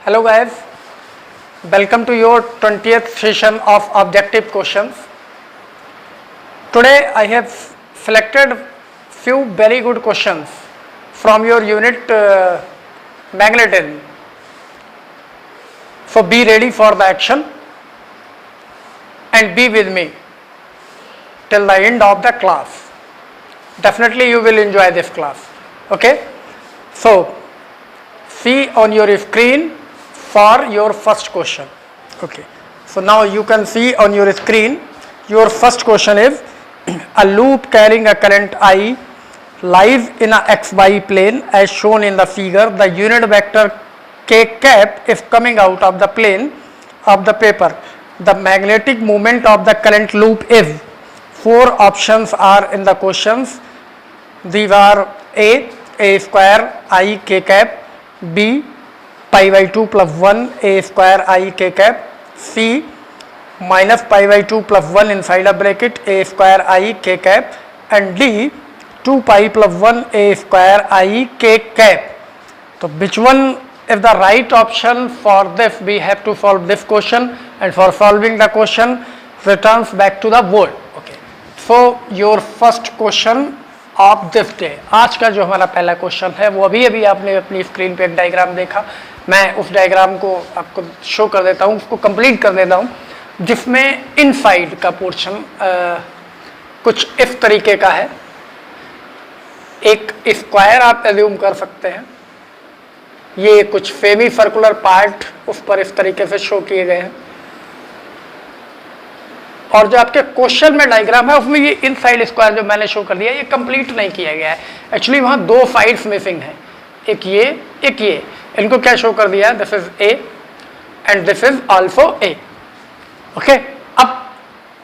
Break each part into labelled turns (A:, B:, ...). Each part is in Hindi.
A: Hello guys, welcome to your 20th session of objective questions. Today I have selected few very good questions from your unit magnetism. So be ready for the action and be with me till the end of the class. Definitely you will enjoy this class. Okay, so see on your screen for your first question. Okay, so now you can see on your screen your first question is a loop carrying a current I lies in a xy plane as shown in the figure. The unit vector k cap is coming out of the plane of the paper. The magnetic moment of the current loop is. Four options are in the questions. These are a square I k cap, b pi by 2 plus 1 a square I k cap, c minus pi by 2 plus 1 inside a bracket a square I k cap, and d 2 pi plus 1 a square I k cap. So which one is the right option for this? We have to solve this question, and for solving the question returns back to the board. Okay, so your first question of this day, आज का जो हमारा पहला क्वेश्चन है वो अभी आपने अपनी स्क्रीन पे एक डायग्राम देखा. मैं उस डायग्राम को आपको शो कर देता हूँ, उसको कंप्लीट कर देता हूँ, जिसमें इनसाइड का पोर्शन कुछ इस तरीके का है. एक स्क्वायर आप एज्यूम कर सकते हैं. ये कुछ सेमी सर्कुलर पार्ट उस पर इस तरीके से शो किए गए हैं, और जो आपके क्वेश्चन में डायग्राम है उसमें ये इनसाइड स्क्वायर जो मैंने शो कर दिया ये कंप्लीट नहीं किया गया है. एक्चुअली वहाँ दो साइड्स मिसिंग है, एक ये एक ये. इनको क्या शो कर दिया? This is A and this is also a. Okay, अब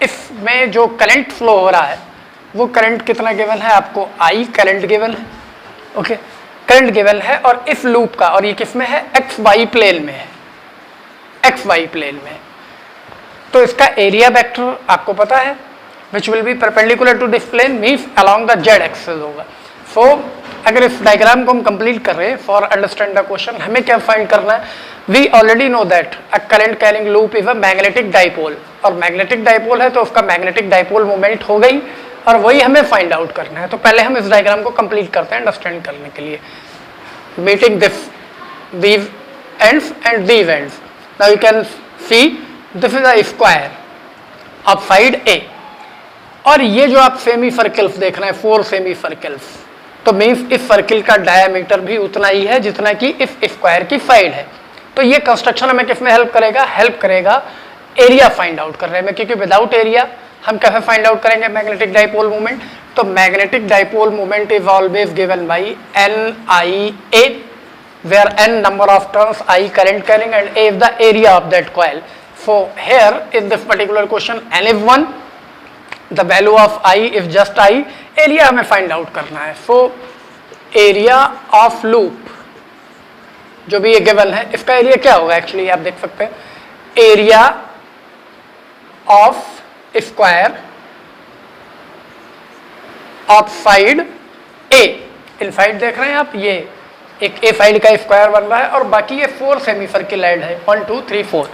A: इसमें जो करंट फ्लो हो रहा है वो करंट कितना गिवन है आपको? आई करंट गिवन है. ओके, करंट गिवन है, और इस लूप का, और ये किसमें है? एक्स वाई प्लेन में है. एक्स वाई प्लेन में. तो इसका एरिया वेक्टर आपको पता है, which will be perpendicular to this plane, means along the Z axis होगा. सो अगर इस डायग्राम को हम कंप्लीट कर रहे हैं फॉर अंडरस्टैंड द क्वेश्चन, हमें क्या फाइंड करना है? We already know that a current carrying loop is a magnetic dipole, और मैग्नेटिक डाइपोल है तो उसका मैग्नेटिक डाइपोल मोमेंट हो गई, और वही हमें फाइंड आउट करना है. तो पहले हम इस डायग्राम को कंप्लीट करते हैं अंडरस्टैंड करने के लिए. Meeting this these ends and these ends. Now you can see this is a square of side a, और ये जो आप सेमी सर्कल्स देख रहे हैं, 4 सेमी सर्कल्स, तो मीन्स इस सर्किल का डायमीटर भी उतना ही है जितना कि इस स्क्वायर की साइड है. तो ये कंस्ट्रक्शन हमें किसमें हेल्प करेगा? हेल्प करेगा एरिया फाइंड आउट करने में, क्योंकि विदाउट एरिया हम कैसे फाइंड आउट करेंगे मैग्नेटिक डाइपोल मोमेंट? तो magnetic dipole moment is always given by N I A, where N number of turns, I current carrying and A is the area of that coil. So here in this particular question n is 1, the value of I is just I, area हमें find out करना है. So area of loop जो भी ये given है, इसका एरिया क्या होगा? एक्चुअली आप देख सकते हैं area of square of side A. In side देख रहे हैं आप, ये एक ए साइड का स्क्वायर बन रहा है, और बाकी ये 4 सेमी सर्किल ऐड है, 1 2 3 4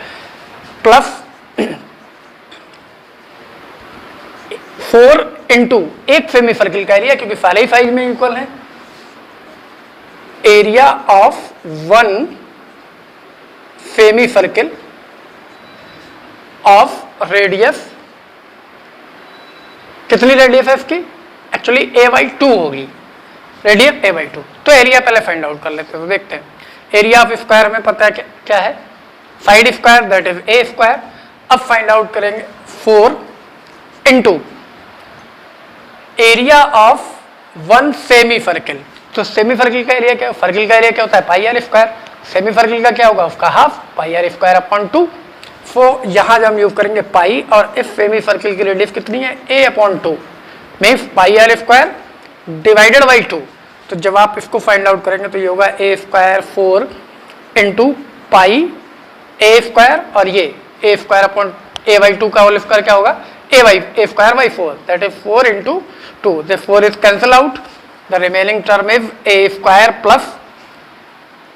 A: प्लस 4 इंटू एक सेमी सर्किल का एरिया, क्योंकि सारे ही साइड में इक्वल है, area of 1 semi circle of radius. कितनी रेडियस है इसकी? एक्चुअली a/2 होगी रेडियस, a/2. तो एरिया पहले फाइंड आउट कर लेते हैं. तो देखते हैं एरिया ऑफ स्क्वायर हमें पता है क्या है? Side square, that is a square. अब फाइंड आउट करेंगे 4 into area of 1 semi circle. तो सेमी सर्किल का एरिया क्या? सर्किल का एरिया क्या होता है? Pi r square. Semi circle का क्या होगा? उसका half, pi r square upon 2. So यहाँ जब हम यूज करेंगे पाई, और इस सेमी सर्किल की रेडियस कितनी है? a upon 2, means pi r square divided by 2. तो जब आप इसको फाइंड आउट करेंगे तो ये होगा a square 4 into pi A square, और ये ए स्क्वायर अपॉन a/2 का होल स्क्वायर क्या होगा? a square by 4, that is 4 into 2. This 4 is cancel out. The remaining term is a square plus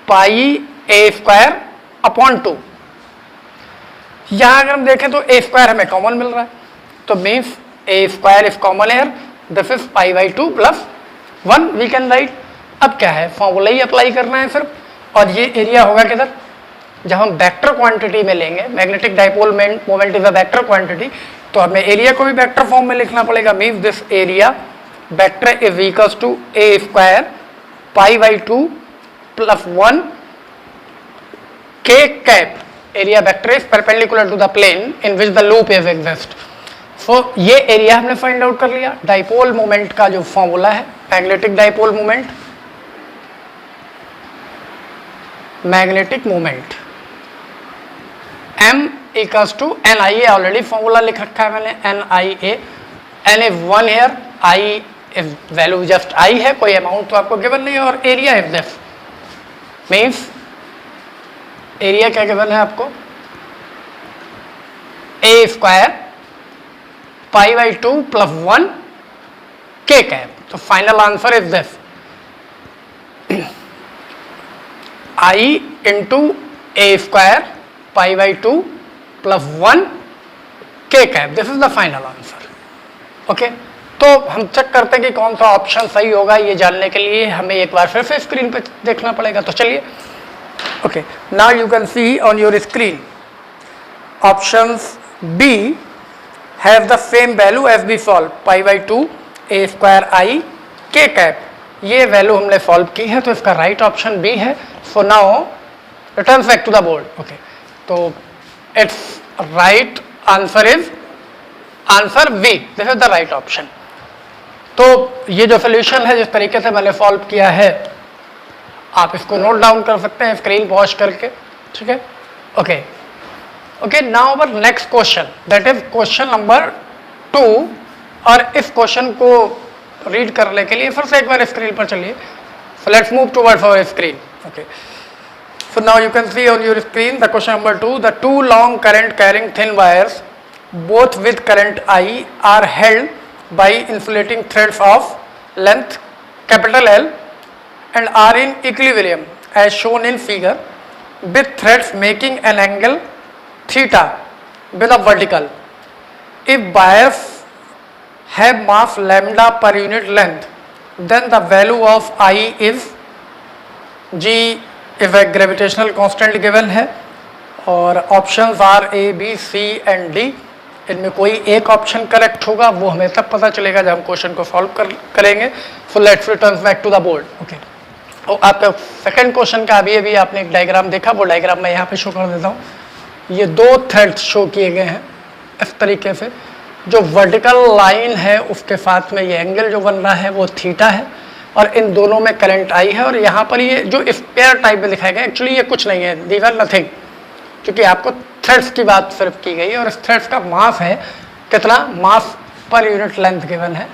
A: pi a square upon 2। यहां अगर हम देखें तो ए स्क्वायर हमें कॉमन मिल रहा है, तो means a square is common here, this is pi by 2 plus 1 we can write. अब क्या है, फॉर्मूला ही अप्लाई करना है सिर्फ, और ये एरिया होगा किधर, जब हम वेक्टर क्वांटिटी में लेंगे, magnetic dipole moment is a vector quantity, तो हमें एरिया को भी वेक्टर फॉर्म में लिखना पड़ेगा। Means this area vector is equals to a square pi by 2 plus 1 के cap. Area vector is perpendicular to the plane in which the loop is exist. So ये एरिया हमने फाइंड आउट कर लिया। डाइपोल मोमेंट का जो फॉर्मूला है, magnetic dipole moment, magnetic moment m equals to N I A, already formula लिख रखा है मैंने, N I A, N is 1 here, I is value just I है, कोई अमाउंट तो आपको गिवन नहीं है, और area is this. Means area क्या गिवन है आपको, A square pi by 2 plus 1 के कैप। तो final answer is this, I into A square pi by 2 plus 1 के cap, this is the final answer. Okay, तो हम चेक करते हैं कि कौन सा ऑप्शन सही होगा। ये जानने के लिए हमें एक बार फिर से स्क्रीन पे देखना पड़ेगा, तो चलिए। Okay, now you can see on your screen options B have the same value as we solve, pi by 2 a square I k cap, ये वैल्यू हमने सॉल्व की है, तो इसका राइट ऑप्शन बी है। So now return back to the board. Okay, तो it's right answer is answer B, this is the right option. तो ये जो सोल्यूशन है, जिस तरीके से मैंने सॉल्व किया है, आप इसको नोट डाउन कर सकते हैं स्क्रीन पॉज करके, ठीक है। Okay okay, now our next question, that is question number 2। और इस क्वेश्चन को रीड करने के लिए फिर से एक बार स्क्रीन पर चलिए। So let's move towards our screen. Okay, so now you can see on your screen the question number 2, the two long current carrying thin wires both with current I are held by insulating threads of length capital L and are in equilibrium as shown in figure, with threads making an angle theta with a vertical. If wires have mass lambda per unit length, then the value of I is G if a gravitational constant given है, और options are A B C and D. इनमें कोई एक ऑप्शन करेक्ट होगा, वो हमें तब पता चलेगा जब हम क्वेश्चन को सॉल्व करेंगे। So let's return back to the board. Okay, और आपका सेकंड क्वेश्चन का अभी अभी आपने एक डायग्राम देखा, वो डायग्राम मैं यहाँ पे शो कर देता हूँ। ये दो थ्रेड्स शो किए गए हैं इस तरीके से। जो वर्टिकल लाइन है उसके साथ में ये एंगल जो बन रहा है वो थीटा है, और इन दोनों में करंट आई है। और यहाँ पर ये जो स्पेयर टाइप में दिखाया गया, एक्चुअली ये कुछ नहीं है, दीज आर नथिंग, क्योंकि आपको थ्रेड्स की बात सिर्फ की गई है। और इस थ्रेड्स का मास है कितना, मास पर यूनिट लेंथ गिवन है,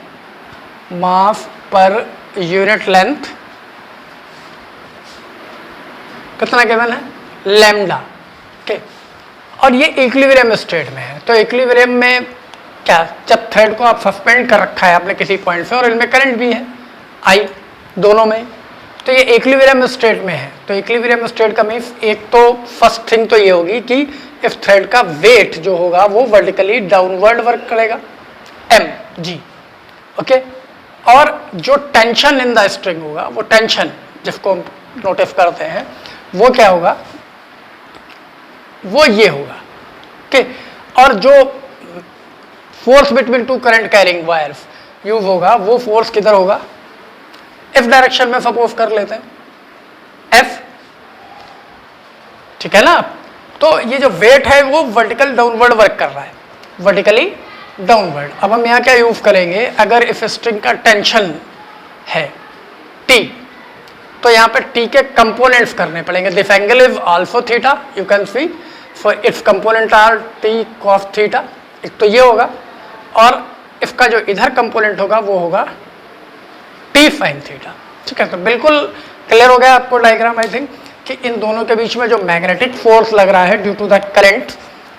A: मास पर यूनिट लेंथ कितना गिवन है, लैम्डा। ओके, और ये इक्विलिब्रियम स्टेट में है। तो इक्विलिब्रियम में क्या, जब थ्रेड को आप सस्पेंड कर रखा है आपने किसी पॉइंट से, और इनमें करंट भी है आई दोनों में, तो ये इक्विलिब्रियम स्टेट में है। तो इक्विलिब्रियम स्टेट का मीन्स, एक तो फर्स्ट थिंग तो ये होगी कि इस थ्रेड का वेट जो होगा वो वर्टिकली डाउनवर्ड वर्क करेगा, एम जी। ओके, और जो टेंशन इन द स्ट्रिंग होगा, वो टेंशन जिसको हम नोटिस करते हैं, वो क्या होगा, वो ये होगा। ओके, और जो force between two current carrying wires use होगा, वो फोर्स किधर होगा, इस डायरेक्शन में सपोज कर लेते हैं, एफ, ठीक है ना। तो ये जो वेट है वो वर्टिकल डाउनवर्ड वर्क कर रहा है, वर्टिकली डाउनवर्ड। अब हम यहाँ क्या यूज करेंगे, अगर इस स्ट्रिंग का टेंशन है टी, तो यहाँ पे टी के कंपोनेंट्स करने पड़ेंगे। This angle is also theta, you can C, for its component R T cos theta. एक तो ये होगा, और इसका जो इधर कंपोनेंट होगा वो होगा टी साइन थीटा। ठीक है, तो बिल्कुल क्लियर हो गया आपको डायग्राम, आई थिंक, कि इन दोनों के बीच में जो मैग्नेटिक फोर्स लग रहा है ड्यू टू द करंट,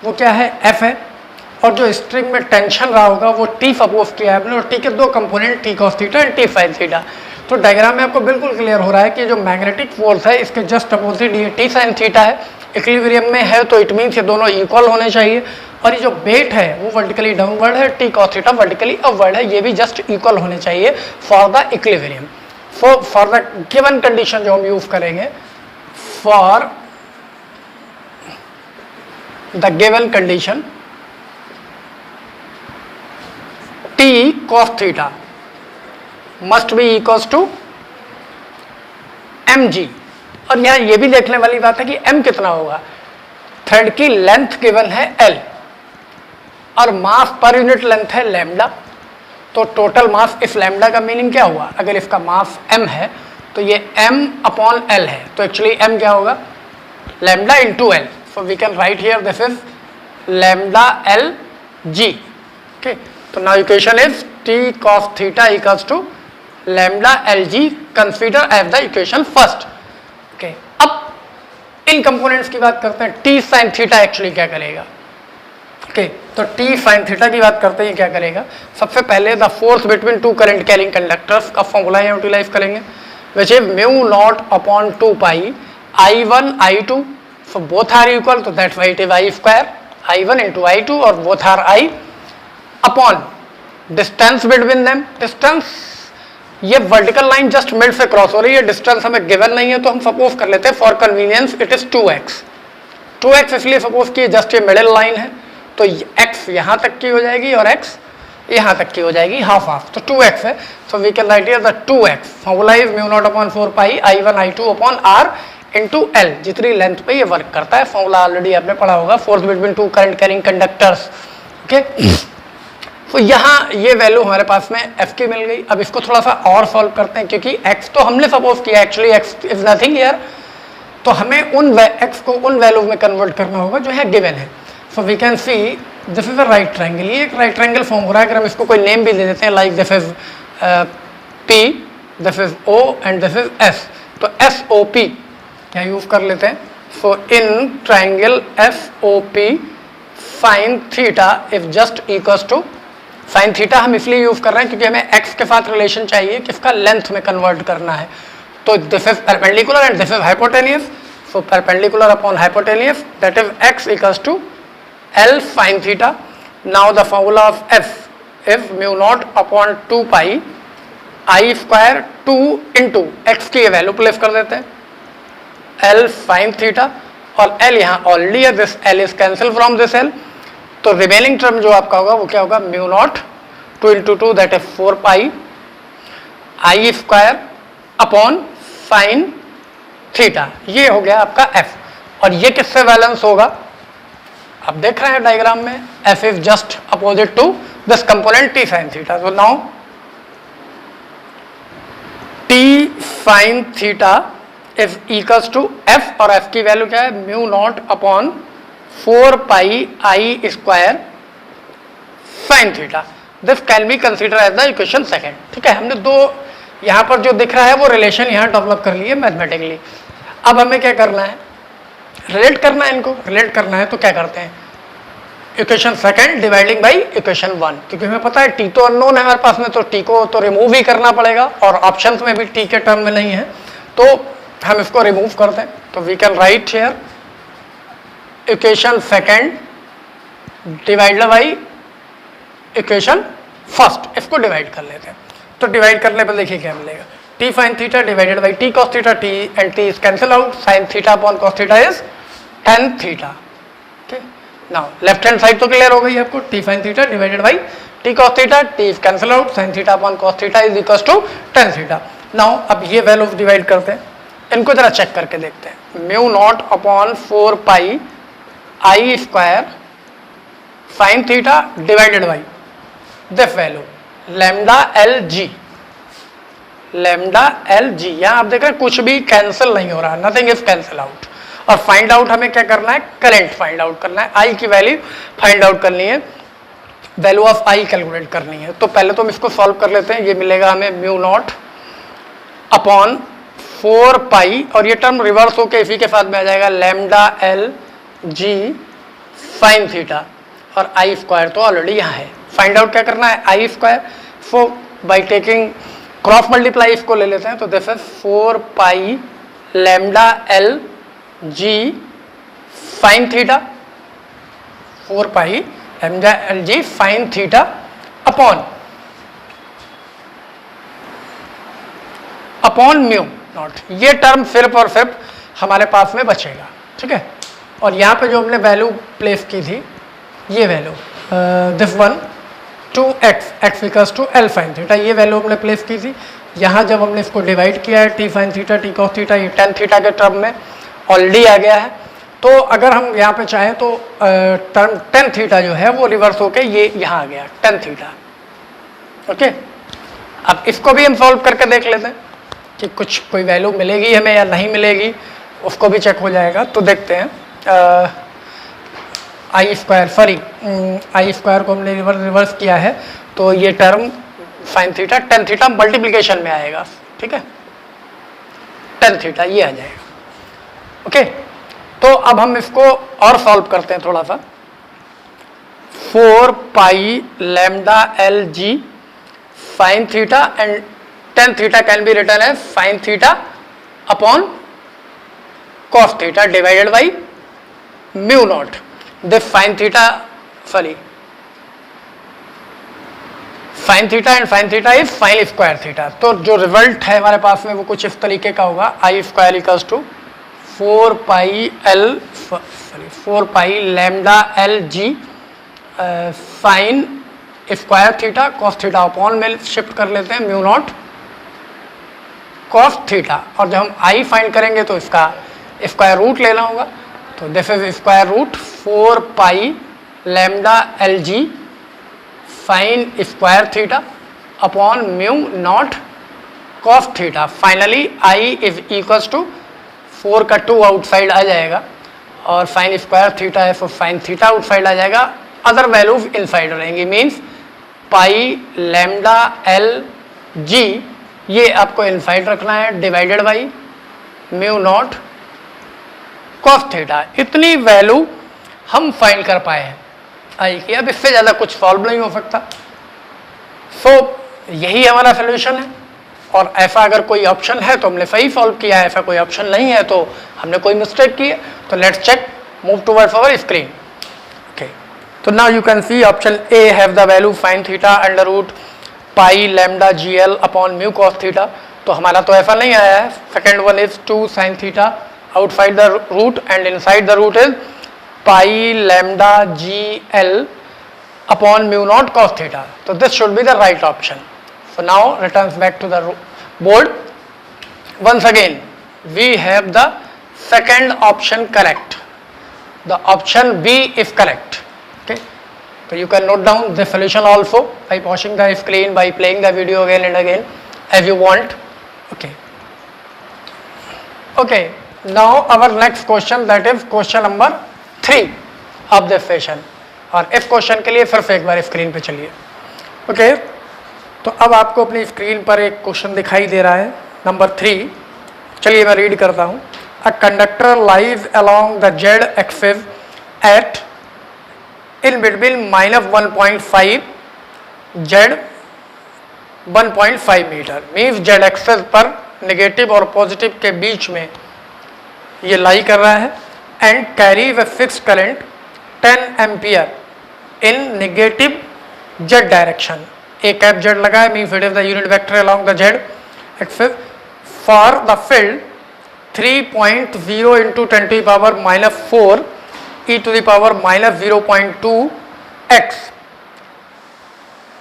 A: वो क्या है, एफ है। और जो स्ट्रिंग में टेंशन रहा होगा वो टी सपोज किया है आपने, और टी के दो component T cos theta and T sign theta. तो डायग्राम में आपको बिल्कुल क्लियर हो रहा है कि जो मैग्नेटिक फोर्स है इसके जस्ट अपोजिट ये टी साइन थीटा है, इक्विलिब्रियम में है तो इट मीन्स ये दोनों इक्वल होने चाहिए, और ये जो वेट है वो वर्टिकली डाउनवर्ड है, T cos theta vertically upward है, ये भी जस्ट इक्वल होने चाहिए for the equilibrium. For the given condition जो हम यूज करेंगे, for the given condition T cos theta must be equals to mg। और यहां ये भी देखने वाली बात है कि m कितना होगा। थ्रेड की लेंथ गिवन है l और मास पर यूनिट लेंथ है लैम्डा, तो टोटल मास इस लैम्डा का मीनिंग क्या हुआ, अगर इसका मास m है तो ये m अपॉन l है, तो एक्चुअली m क्या होगा, lambda into l। So we can write here this is lambda l g। Okay, तो now equation is t cos theta equals to lambda L g, consider as the equation first. Okay, अब इन कंपोनेंट्स की बात करते हैं। टी साइन थीटा एक्चुअली क्या करेगा। ओके, तो टी साइन थीटा की बात करते हैं क्या करेगा। सबसे पहले the force between two current carrying conductors का फॉर्मूला यूटिलाइज करेंगे, which is mu not upon 2 pi I1 I2, so both are equal, तो that's why it is I square I1 into I2 और both are I upon distance between them. Distance, ये वर्टिकल लाइन जस्ट मिड से क्रॉस हो रही है, डिस्टेंस हमें गिवन नहीं है, तो हम सपोज कर लेते हैं for convenience it is 2x इसलिए सपोज किए जस्ट ये मिडिल लाइन है, तो x यहाँ तक की हो जाएगी और x यहाँ तक की हो जाएगी, हाफ हाफ, तो 2x है। So we can write here the 2x formula is mu not upon 4 pi I1 I2 upon r into l, जितनी लेंथ पे ये वर्क करता है। फॉर्मूला ऑलरेडी आपने पढ़ा होगा, force between two current carrying conductors. Okay, तो यहाँ ये वैल्यू हमारे पास में f की मिल गई। अब इसको थोड़ा सा और सॉल्व करते हैं, क्योंकि x तो हमने सपोज किया, actually x is nothing here, तो हमें उन x को उन वैल्यू में कन्वर्ट करना होगा जो है गिवन है। So we can see this is a right triangle, ये एक राइट ट्रायंगल फॉर्म हो रहा है। अगर हम इसको कोई नेम भी दे देते हैं, like this is P, this is O and this is S, तो SOP क्या यूज कर लेते हैं। So in triangle SOP sine theta is just equals to, sine theta हम इसलिए यूज कर रहे हैं क्योंकि हमें x के साथ रिलेशन चाहिए, किसका, लेंथ में कन्वर्ट करना है। तो this is perpendicular and this is hypotenuse, so perpendicular upon hypotenuse, that is x equals to L sin theta. Now the formula of f is mu naught upon 2 pi I square 2 into x की वैल्यू प्लेस कर देते हैं, L sin theta, और L यहाँ ऑलरेडी है, this L is cancel from this L, तो रिमेनिंग टर्म जो आपका होगा वो क्या होगा, mu naught 2 into 2 that is 4 pi I square upon sine theta, ये हो गया आपका f। और ये किससे बैलेंस होगा, आप देख रहे हैं डायग्राम में, f is just opposite to this component t sine theta. So now t sine theta is equals to f, और f की वैल्यू क्या है, mu not upon 4 pi I square sine theta. This can be consider as the equation second. ठीक है, हमने दो यहाँ पर जो दिख रहा है वो रिलेशन यहाँ डेवलप कर लिए मैथमेटिकली। अब हमें क्या करना है, रिलेट करना है, इनको रिलेट करना है, तो क्या करते हैं, equation second dividing by equation 1, क्योंकि हमें पता है t तो अननोन है हमारे पास में, तो t को तो रिमूव ही करना पड़ेगा, और ऑप्शंस में भी t के टर्म में नहीं है, तो हम इसको रिमूव करते हैं। तो we can write here equation second divided by equation first, इसको डिवाइड कर लेते हैं। तो डिवाइड करने पर देखिए क्या मिलेगा, t sin theta divided by t cos theta, t and t is cancel out, sin theta upon cos theta is tan theta. Okay, now left hand side तो क्लियर हो गई आपको, t sin theta divided by t cos theta, t is cancel out, sin theta upon cos theta is equals to tan theta. Now अब ये वैल्यू डिवाइड करते हैं, इनको जरा चेक करके देखते हैं। Mu naught upon 4 pi I square sin theta divided by this value lambda L G, lambda L G, यहाँ आप देख रहे हैं कुछ भी कैंसिल नहीं हो रहा, नथिंग इज कैंसिल आउट। और फाइंड आउट हमें क्या करना है, करंट फाइंड आउट करना है, आई की वैल्यू फाइंड आउट करनी है, वैल्यू ऑफ आई कैलकुलेट करनी है। तो पहले तो हम इसको सॉल्व कर लेते हैं, ये मिलेगा हमें म्यू नॉट अपॉन 4 पाई, और ये टर्म रिवर्स होकर इसी के साथ में आ जाएगा, lambda L G sine theta, और आई स्क्वायर तो ऑलरेडी यहाँ है। फाइंड आउट क्या करना है, I square, so by taking cross multiply इसको ले लेते हैं, तो this is 4 pi lambda L g fine theta, 4 pi lambda L g fine theta upon mu not. ये टर्म सिर्फ और सिर्फ हमारे पास में बचेगा, ठीक है। और यहाँ पे जो हमने वैल्यू प्लेस की थी, ये value this one 2x x equals to L sine theta, ये वैल्यू हमने प्लेस की थी। यहाँ जब हमने इसको डिवाइड किया है T sine theta T cos theta, ये टेन थीटा के टर्म में ऑलरेडी आ गया है। तो अगर हम यहाँ पे चाहें तो टर्म टेन थीटा जो है वो रिवर्स होके ये यहाँ आ गया टेन थीटा, ओके। अब इसको भी हम सॉल्व करके देख लेते हैं कि कुछ कोई वैल्यू मिलेगी हमें या नहीं मिलेगी, उसको भी चेक हो जाएगा। तो देखते हैं आई स्क्वायर को हमने रिवर्स किया है, तो ये term sine theta tan theta multiplication में आएगा, ठीक है, टेन थीटा ये आ जाएगा, ओके। तो अब हम इसको और सॉल्व करते हैं थोड़ा सा। 4 pi lambda L G sine theta and tan theta can be written as sine theta upon cos theta divided by mu not. This sine theta sorry sine theta and sine theta is sine square theta. तो जो रिजल्ट है हमारे पास में वो कुछ इस तरीके का होगा, I square equals to 4 pi lambda L G sine square theta cos theta upon में शिफ्ट कर लेते हैं म्यू नॉट कॉस थीटा। और जब हम आई फाइंड करेंगे तो इसका स्क्वायर रूट लेना होगा, तो this is square root 4 pi lambda L G sine square theta upon mu not cos theta. Finally I is equals to 4 का 2 आउटसाइड आ जाएगा और साइन स्क्वायर थीटा है तो साइन थीटा आउटसाइड आ जाएगा, अदर वैल्यूज इनसाइड रहेंगी। मीन्स पाई लैम्डा एल जी ये आपको इनसाइड रखना है divided by mu not cos theta. इतनी वैल्यू हम फाइंड कर पाए हैं आई की, अब इससे ज़्यादा कुछ सॉल्व नहीं हो सकता। सो यही हमारा सोल्यूशन है। और ऐसा अगर कोई ऑप्शन है तो हमने सही सॉल्व किया है, ऐसा कोई ऑप्शन नहीं है तो हमने कोई मिस्टेक की है। तो let's check, move towards our screen, okay. तो now you can see option A have the value sine theta under root pi lambda g l upon mu cos theta. तो हमारा तो ऐसा नहीं आया है। Second one is 2 sine theta outside the root and inside the root is pi lambda g l upon mu not cos theta. तो this should be the right option. So now returns back to the board. Once again, we have the second option correct. The option B is correct. Okay. So you can note down the solution also by pausing the screen, by playing the video again and again as you want. Okay. Okay. Now our next question, that is question number 3 of the session. और इस क्वेश्चन के लिए फिर से एक बार स्क्रीन पे चलिए, ओके। तो अब आपको अपनी स्क्रीन पर एक क्वेश्चन दिखाई दे रहा है नंबर 3। चलिए मैं रीड करता हूँ। A conductor lies along the Z axis at in between -1.5 Z 1.5 metre. Means Z axis पर नेगेटिव और पॉजिटिव के बीच में ये लाई कर रहा है and carries a fixed current 10 ampere in negative Z direction. एक कैप जेड लगा है, means it is the unit vector along the Z axis for the field 3.0 into 10 to the power -4 e to the power -0.2 x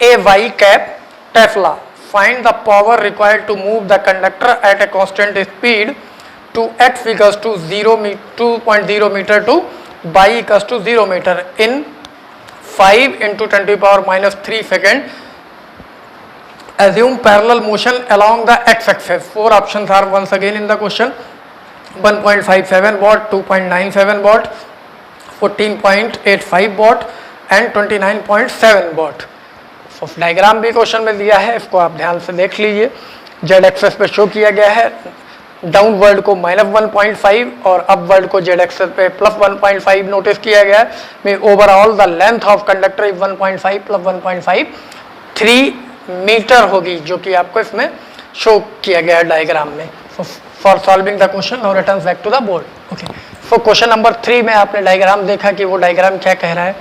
A: a y cap Tesla. Find the power required to move the conductor at a constant speed to x equals to 2.0 meter to y equals to 0 meter in 5 into 10 to the power -3 second. Assume parallel motion along the x-axis. 4 options are once again in the question. 1.57 watt, 2.97 watt, 14.85 watt and 29.7 watt. So diagram भी क्वेश्चन में दिया है, इसको आप ध्यान से देख लीजिए। जेड एक्सेस पे शो किया गया है डाउनवर्ड को -1.5 और अपवर्ड को जेड एक्सेस पे +1.5 नोटिस किया गया है। में overall the length of conductor is 1.5 + 1.5 3 metre होगी, जो कि आपको इसमें शो किया गया है डायग्राम में। For solving the question now return back to the board. Okay, so question number 3 में आपने डायग्राम देखा कि वो डायग्राम क्या कह रहा है.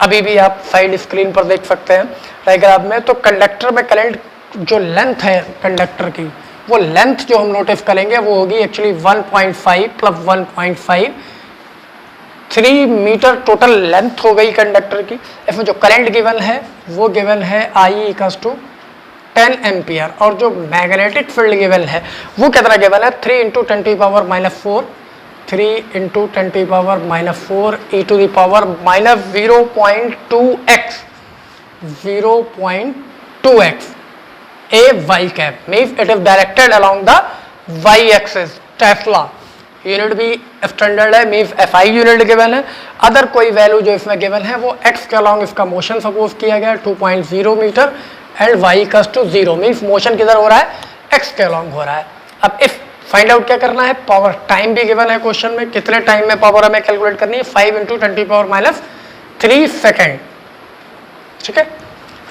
A: अभी भी आप साइड स्क्रीन पर देख सकते हैं डायग्राम में. तो कंडक्टर में करंट जो लेंथ है कंडक्टर की, वो लेंथ जो हम नोटिस करेंगे वो होगी actually 1.5 plus 1.5 3 metre total length हो गई कंडक्टर की. इसमें जो करंट गिवन है वो गिवन है I = 10 एम्पियर, और जो मैग्नेटिक फील्ड गिवन है वो कितना गिवन है 3 × 10⁻⁴ 3 × 10⁻⁴ e to the power -0.2x 0.2x a y cap means it is directed along the y axis. Tesla unit भी स्टैंडर्ड है, मीन्स SI यूनिट गिवन है. अदर कोई वैल्यू जो इसमें गिवन है वो x के अलॉन्ग इसका मोशन सपोज किया गया 2.0 metre and y = 0 means motion किधर हो रहा है x के अलॉन्ग हो रहा है. अब इफ फाइंड आउट क्या करना है, पावर टाइम भी गिवन है क्वेश्चन में, कितने टाइम में पावर हमें कैलकुलेट करनी है 5 × 10⁻³ सेकेंड. ठीक है,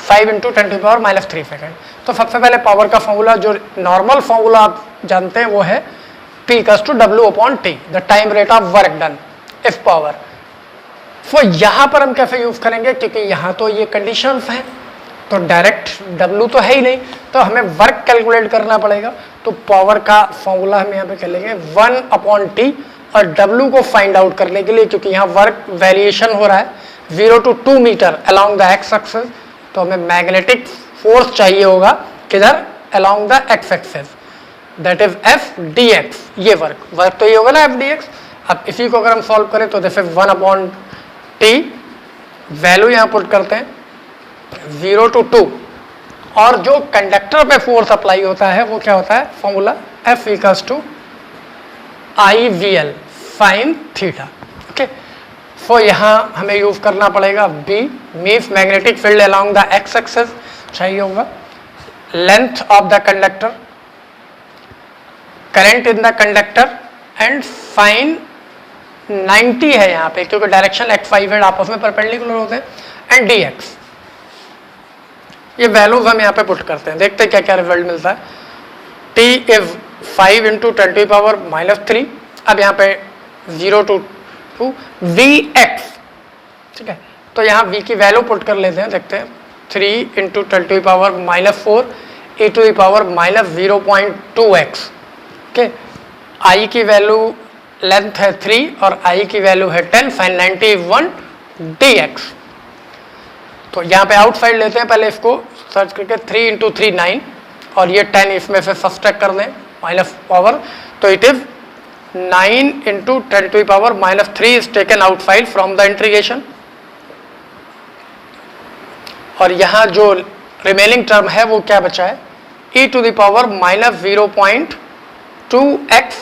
A: 5 × 10⁻³ सेकेंड. तो सबसे पहले पावर का फॉर्मूला जो नॉर्मल फॉर्मूला आप जानते हैं वो है P = W/T, the time rate of work done if power. तो यहाँ पर हम कैसे यूज करेंगे, क्योंकि यहाँ तो ये कंडीशंस हैं तो डायरेक्ट W तो है ही नहीं, तो हमें वर्क कैलकुलेट करना पड़ेगा. तो पावर का फॉर्मूला हम यहाँ पे कर लेंगे 1/T, और W को फाइंड आउट करने के लिए क्योंकि यहाँ वर्क वेरिएशन हो रहा है 0 to 2 metre along the x axis, तो हमें मैग्नेटिक फोर्स चाहिए होगा किधर along the x axis, that is F dx. ये वर्क तो ये होगा ना F dx. अब इसी को अगर हम सॉल्व करें तो जैसे 1/T वैल्यू यहाँ पुट करते हैं 0 to 2, और जो कंडक्टर पे फोर्स अप्लाई होता है वो क्या होता है formula F = IVL sin theta. Okay, so यहाँ हमें यूज करना पड़ेगा B means magnetic field along the x axis चाहिए होगा, length of the conductor, current in the conductor and sine 90 है यहाँ पे क्योंकि डायरेक्शन x y z आपस में परपेंडिकुलर होते हैं, एंड dx. ये वैल्यूज हम यहाँ पे पुट करते हैं, देखते हैं क्या क्या रिजल्ट मिलता है. T इज 5 × 10⁻³ अब यहाँ पे 0 to 2 Vx. ठीक है, तो यहाँ V की वैल्यू पुट कर लेते हैं, देखते हैं 3 × 10⁻⁴ e to the power -0.2x. Okay, I की वैल्यू लेंथ है 3 और I की वैल्यू है 10, sin 90 = 1 dx. तो यहाँ पे आउटसाइड लेते हैं, पहले इसको सर्च करके 3 × 3 9, और ये 10 इसमें से सब्सट्रैक्ट कर दें माइनस पावर, तो it is 9 × 10⁻³ is taken outside from the integration. और यहाँ जो रिमेनिंग टर्म है वो क्या बचा है e to the power -0.2x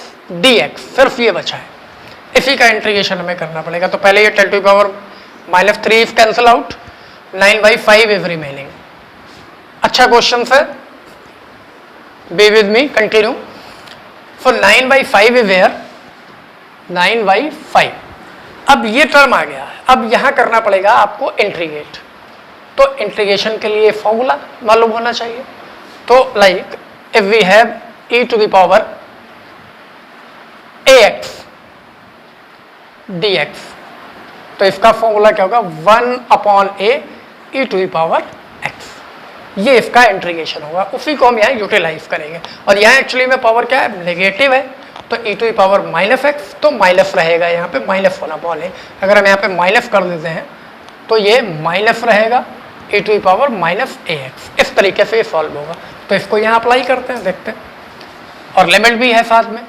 A: dx, सिर्फ ये बचा है. इसी का इंटीग्रेशन हमें करना पड़ेगा. तो पहले ये 10⁻³ कैंसल आउट, 9/5 इज रिमेनिंग. अच्छा क्वेश्चन है, be with me, continue. So 9/5 is where 9/5. अब ये टर्म आ गया है, अब यहाँ करना पड़ेगा आपको इंटीग्रेट. तो इंटीग्रेशन के लिए फॉर्मूला मालूम होना चाहिए. तो like if we have e to the power ax dx, तो इसका फॉर्मूला क्या होगा 1/a e to the power x. ये इसका इंटीग्रेशन होगा, उसी को हम यहाँ यूटिलाइज करेंगे. और यहाँ एक्चुअली में पावर क्या है नेगेटिव है, तो e to the power -x तो माइनस रहेगा, यहाँ पे -1/a. अगर हम यहाँ पे माइनस कर देते हैं तो ये माइनस रहेगा e to the power -ax. इस तरीके से ये सॉल्व होगा. तो इसको यहाँ अप्लाई करते हैं, देखते हैं. और लिमिट भी है साथ में,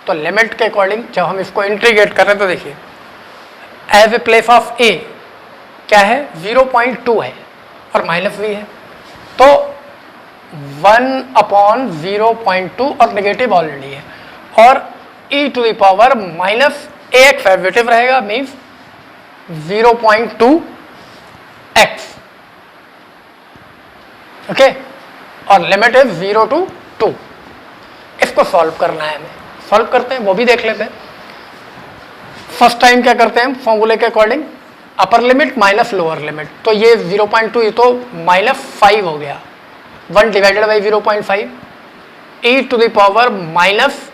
A: तो लिमिट के अकॉर्डिंग जब हम इसको इंटीग्रेट कर रहे हैं तो देखिए as a place of a क्या है 0.2 है और माइनस भी है, तो 1/0.2 और नेगेटिव ऑलरेडी है, और e to the power -ax additive रहेगा मीन्स 0.2x. ओके, और लिमिट इज 0 to 2. इसको सॉल्व करना है, हमें सॉल्व करते हैं, वो भी देख लेते हैं. फर्स्ट टाइम क्या करते हैं फॉर्मूले के according upper limit minus lower limit, तो ये 0.2 ये तो -5 हो गया, 1 / 0.5 e to the power minus,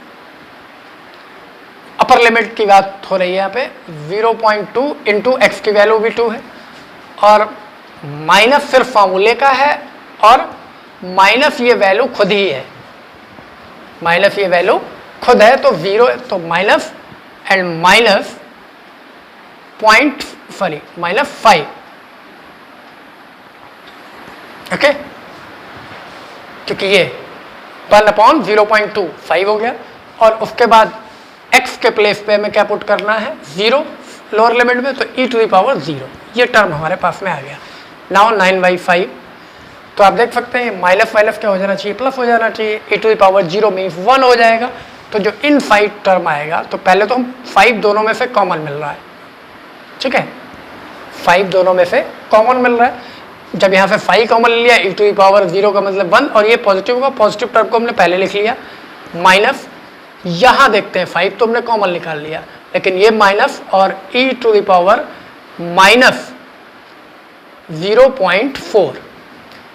A: upper limit की बात हो रही है यहाँ पे, 0.2 इंटू एक्स की वैल्यू भी 2 है, और माइनस सिर्फ फार्मूले का है, और माइनस ये वैल्यू खुद ही है, माइनस ये वैल्यू खुद है, तो 0, तो माइनस एंड माइनस -5, ओके, क्योंकि ये 1/0.2 5 हो गया, और उसके बाद x के प्लेस पे हमें क्या पुट करना है, 0 लोअर लिमिट में, तो e टू द पावर 0 ये टर्म हमारे पास में आ गया। नाउ 9/5, तो आप देख सकते हैं माइनस माइनस क्या हो जाना चाहिए, प्लस हो जाना चाहिए, e to the power 0 means 1 हो जाएगा, तो जो इनफाइनाइट टर्म आएगा, तो पहले तो हम 5 दोनों में से कॉमन मिल रहा है, ठीक है, 5 दोनों में से कॉमन मिल रहा है, जब यहाँ से 5 कॉमन ले लिया, e टू द पावर 0 का मतलब 1, और ये पॉजिटिव होगा, पॉजिटिव टर्म को हमने पहले लिख लिया, माइनस, यहाँ देखते हैं 5 तो हमने कॉमन निकाल लिया, लेकिन ये माइनस और e to the power minus 0.4,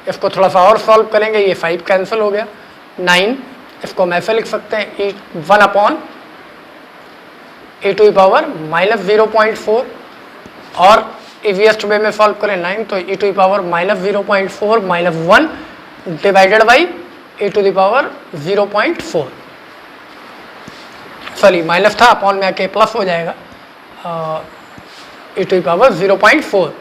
A: इसको थोड़ा सा और सॉल्व करेंगे, ये 5 कैंसिल हो गया, 9, इसको हम ऐसे लिख सकते हैं, 1 e to the power minus 0.4, और ईवीएस्ट वे में सॉल्व करें 9, तो e to the power minus 0.4 minus 1 divided by e to the power 0.4, sorry minus था, अपॉन में आके प्लस हो जाएगा, e to the power 0.4,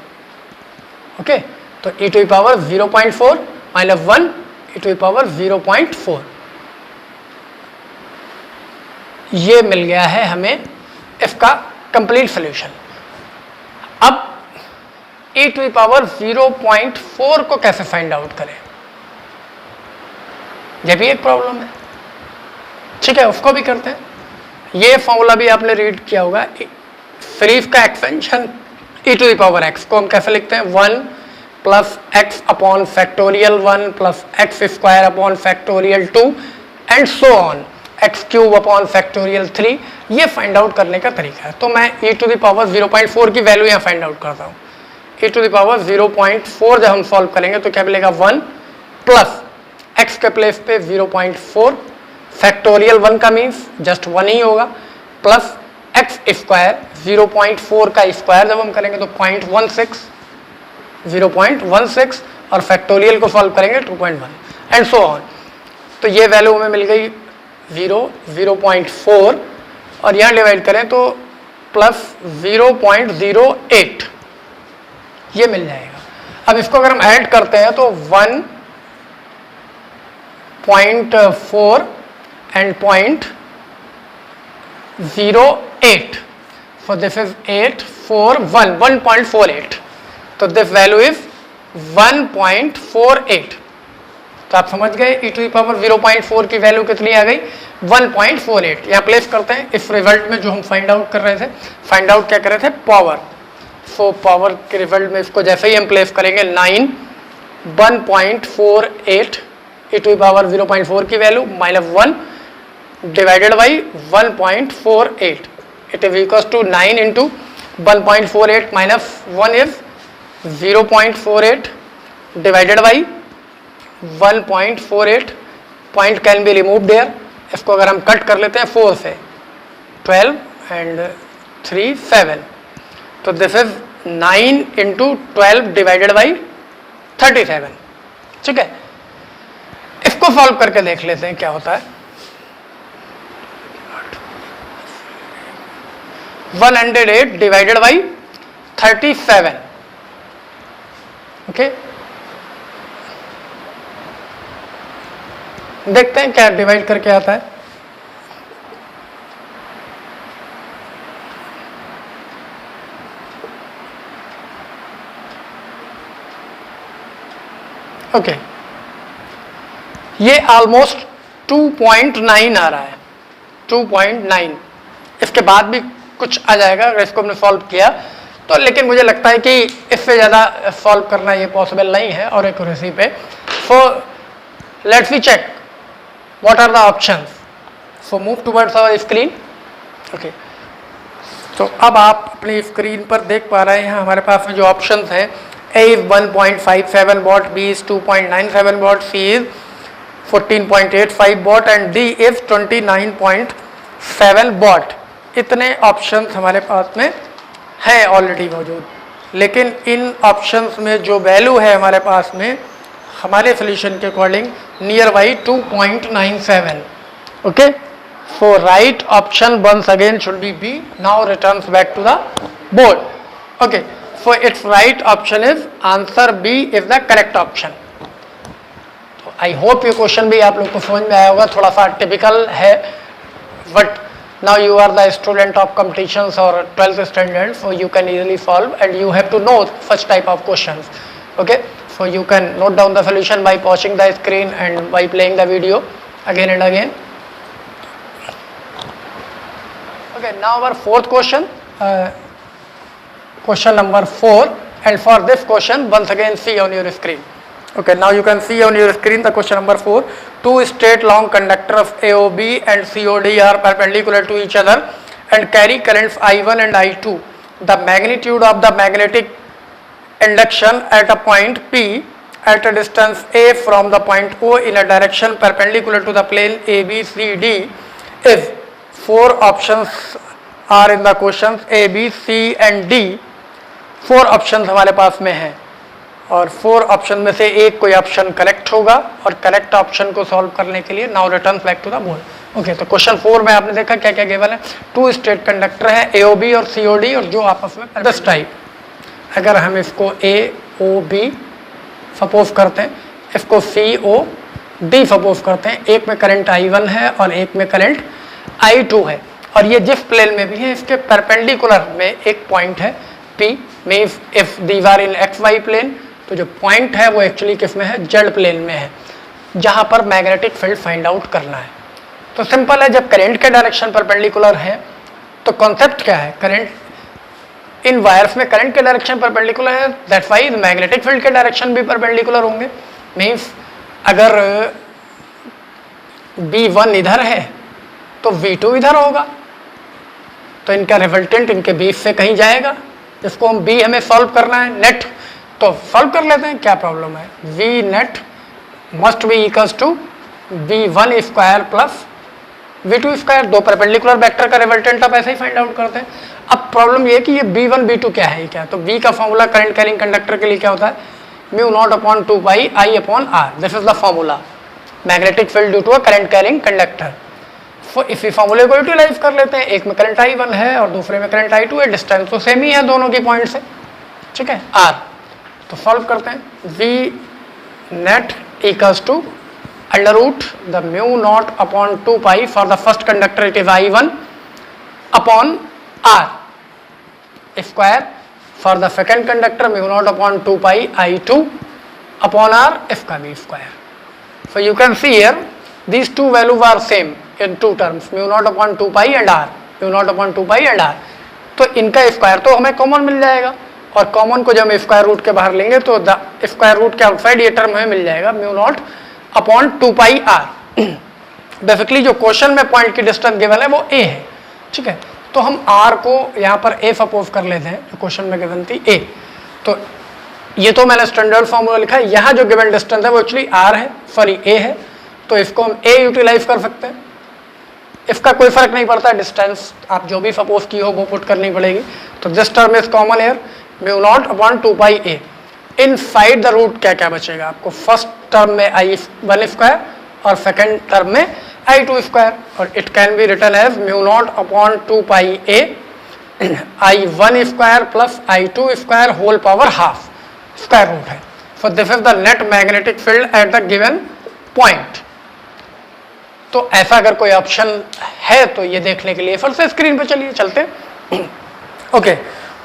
A: okay, तो e to the power 0.4 minus 1 e to the power 0.4, ये मिल गया है हमें इसका कंप्लीट सोल्यूशन। अब e टू द पावर 0.4 को कैसे फाइंड आउट करें, यह भी एक प्रॉब्लम है, ठीक है, उसको भी करते हैं। ये फॉर्मूला भी आपने रीड किया होगा, सीरीज का extension e to the power x को हम कैसे लिखते हैं, 1 plus X upon factorial 1 plus X square upon factorial 2 and so on, X cube upon factorial 3, ये फाइंड आउट करने का तरीका है। तो मैं e टू द पावर 0.4 की वैल्यू यहाँ फाइंड आउट करता हूँ, e टू द पावर 0.4 जब हम सॉल्व करेंगे तो क्या मिलेगा, 1 प्लस एक्स के प्लेस पे 0.4, फैक्टोरियल 1 का मीन्स जस्ट 1 ही होगा, प्लस एक्स स्क्वायर 0.4 का स्क्वायर जब हम करेंगे तो 0.16, और फैक्टोरियल को सॉल्व करेंगे 2.1 एंड सो ऑन। तो ये वैल्यू हमें मिल गई 0.4, और यहाँ डिवाइड करें तो प्लस 0.08, ये मिल जाएगा। अब इसको अगर हम ऐड करते हैं तो 1.4 and 0.08, so this is 1.48, तो this value is 1.48, तो आप समझ गए e टू द पावर 0.4 की वैल्यू कितनी आ गई, 1.48। यहाँ प्लेस करते हैं इस रिजल्ट में जो हम फाइंड आउट कर रहे थे, फाइंड आउट क्या कर रहे थे, पावर, सो पावर के रिजल्ट में इसको जैसे ही हम प्लेस करेंगे 9, 1.48 e टू द पावर 0.4 की वैल्यू minus 1 divided by 1.48, it is equal to 9 into 1.48 minus 1 is 0.48 divided by 1.48, point can be remove there, इसको अगर हम कट कर लेते हैं 4 से, 12 एंड 3 7, तो this is 9 into 12 divided by 37, ठीक है। इसको सॉल्व करके देख लेते हैं क्या होता है, 108 डिवाइडेड बाई 37, ओके, देखते हैं क्या डिवाइड करके आता है। ओके, ये ऑलमोस्ट 2.9 आ रहा है, 2.9, इसके बाद भी कुछ आ जाएगा अगर इसको हमने सॉल्व किया तो, लेकिन मुझे लगता है कि इससे ज़्यादा सॉल्व करना ये पॉसिबल नहीं है और एक्यूरेसी पे। So let's we check what are the options, so move towards our screen, okay. तो अब आप अपनी स्क्रीन पर देख पा रहे हैं हमारे पास में जो ऑप्शंस हैं, A is 1.57 watt, B is 2.97 watt, C is 14.85 what and D is 29.7 what. इतने ऑप्शंस हमारे पास में है ऑलरेडी मौजूद, लेकिन इन ऑप्शंस में जो वैल्यू है हमारे पास में हमारे सोल्यूशन के according near by 2.97। Okay, so right option once again should be B. Now returns back to the board. Okay, so it's right option is answer B is the correct option. तो आई होप ये क्वेश्चन भी आप लोग को समझ में आया होगा, थोड़ा सा टिपिकल है, but now you are the student of competitions or 12th standard, so you can easily solve and you have to know such type of questions. Okay, so you can note down the solution by pausing the screen and by playing the video again and again. Okay, now our fourth question, question number 4, and for this question once again see on your screen. Okay, now you can see on your screen the question number 4. Two straight long conductors of AOB and COD are perpendicular to each other and carry currents I1 and I2. The magnitude of the magnetic induction at a point P at a distance A from the point O in a direction perpendicular to the plane ABCD is. 4 options are in the questions A, B, C and D. 4 options हमारे पास में हैं और 4 ऑप्शन में से एक कोई ऑप्शन करेक्ट होगा और करेक्ट ऑप्शन को सॉल्व करने के लिए now return back to the board. Okay, तो क्वेश्चन 4 में आपने देखा क्या क्या गिवन है। 2 स्ट्रेट कंडक्टर है AOB और COD और जो आपस में दिस टाइप, अगर हम इसको AOB सपोज करते हैं, इसको COD सपोज करते हैं, एक में करंट I1 है और एक में करंट I2 है और ये जिस प्लेन में भी है इसके परपेंडिकुलर में एक पॉइंट है P में। इफ दीवार इन XY प्लेन, तो जो पॉइंट है वो एक्चुअली किस में है, जेड प्लेन में है, जहां पर मैग्नेटिक फील्ड फाइंड आउट करना है। तो सिंपल है, जब करंट के डायरेक्शन परपेंडिकुलर है तो कॉन्सेप्ट क्या है, करंट इन वायर्स में करंट के डायरेक्शन परपेंडिकुलर है, दैट्स व्हाई मैग्नेटिक फील्ड के डायरेक्शन भी परपेंडिकुलर होंगे। मीन्स अगर B1 इधर है तो V2 इधर होगा, तो इनका रिजल्टेंट इनके बीच से कहीं जाएगा, जिसको हम B हमें सॉल्व करना है नेट, तो सॉल्व कर लेते हैं, क्या प्रॉब्लम है। V net must be equals to V1 square plus V2 square, दो परपेंडिकुलर वेक्टर का रिजल्टेंट आप ऐसे ही फाइंड आउट करते हैं। अब प्रॉब्लम ये कि ये B1 B2 क्या है, क्या, तो V का फॉर्मूला करंट कैरिंग कंडक्टर के लिए क्या होता है, μ0/2πI I/R, this is the formula magnetic field due to a current carrying conductor. तो इसी फॉर्मूले को यूटिलाइज कर लेते हैं, एक में करंट I1 है और दूसरे में करंट I2 है, डिस्टेंस तो सेम ही है दोनों की पॉइंट से, ठीक है, R। तो सॉल्व करते हैं, V net equals to √ the μ0/2π for the first conductor it is I1 upon R square, for the second conductor μ0/2π I2 upon R इसका भी square. So you can see here these two values are same in two terms, μ0/2π and R, μ0/2π and R। तो इनका स्क्वायर तो हमें कॉमन मिल जाएगा और कॉमन को जब हम स्क्वायर रूट के बाहर लेंगे तो द स्क्वायर रूट के आउटसाइड ये टर्म हमें मिल जाएगा μ0/2πR। बेसिकली जो क्वेश्चन में पॉइंट की डिस्टेंस गिवन है वो A है, ठीक है, तो हम R को यहाँ पर A सपोज कर लेते हैं, जो क्वेश्चन में गिवन थी A। तो ये तो मैंने स्टैंडर्ड फॉर्मूला लिखा है, यहाँ जो गिवन डिस्टेंस है वो एक्चुअली R है, सॉरी A है, तो इसको हम A यूटिलाइज कर सकते हैं। इसका कोई फर्क नहीं पड़ता, डिस्टेंस आप जो भी सपोज की हो वो पुट करनी पड़ेगी। तो this term is common here μ0/2πA। Inside the root क्या क्या बचेगा आपको, फर्स्ट टर्म में I1 स्क्वायर और सेकेंड टर्म में I2 स्क्वायर, और it can be written as μ0/2πA I1 square plus I2 square whole power half, square root है। So this is the net magnetic field at the given point. तो ऐसा अगर कोई ऑप्शन है तो ये देखने के लिए फिर से स्क्रीन पे चलिए चलते। Okay,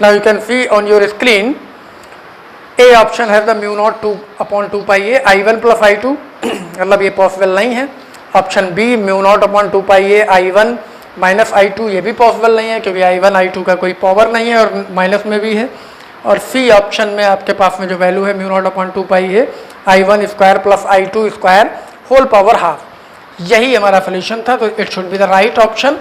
A: now you can see on your screen A option है the μ0/2πA I1 plus I2, मतलब ये पॉसिबल नहीं है। Option B μ0/2πA I1 minus I2, ये भी पॉसिबल नहीं है क्योंकि I1 I2 का कोई पावर नहीं है और माइनस में भी है। और सी ऑप्शन में आपके पास में जो वैल्यू है μ0/2πA I1 square plus I2 square whole power half, यही हमारा सोल्यूशन था, तो it should be the right option.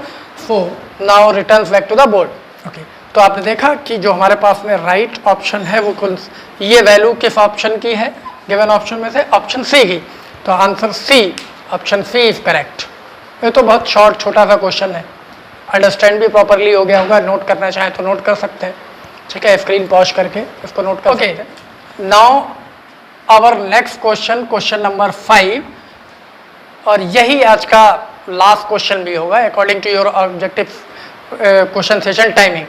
A: So now returns back to the board. Okay, तो आपने देखा कि जो हमारे पास में राइट ऑप्शन है वो कौन, ये वैल्यू किस ऑप्शन की है, गिवन ऑप्शन में से ऑप्शन सी की, तो answer C option C is correct. ये तो बहुत शॉर्ट छोटा सा क्वेश्चन है, अंडरस्टैंड भी प्रॉपरली हो गया होगा। नोट करना चाहें तो नोट कर सकते हैं, ठीक है, स्क्रीन पॉज करके इसको नोट कर सकते हैं। Now our next question, question number 5, और यही आज का लास्ट क्वेश्चन भी होगा according to your objective question session timing.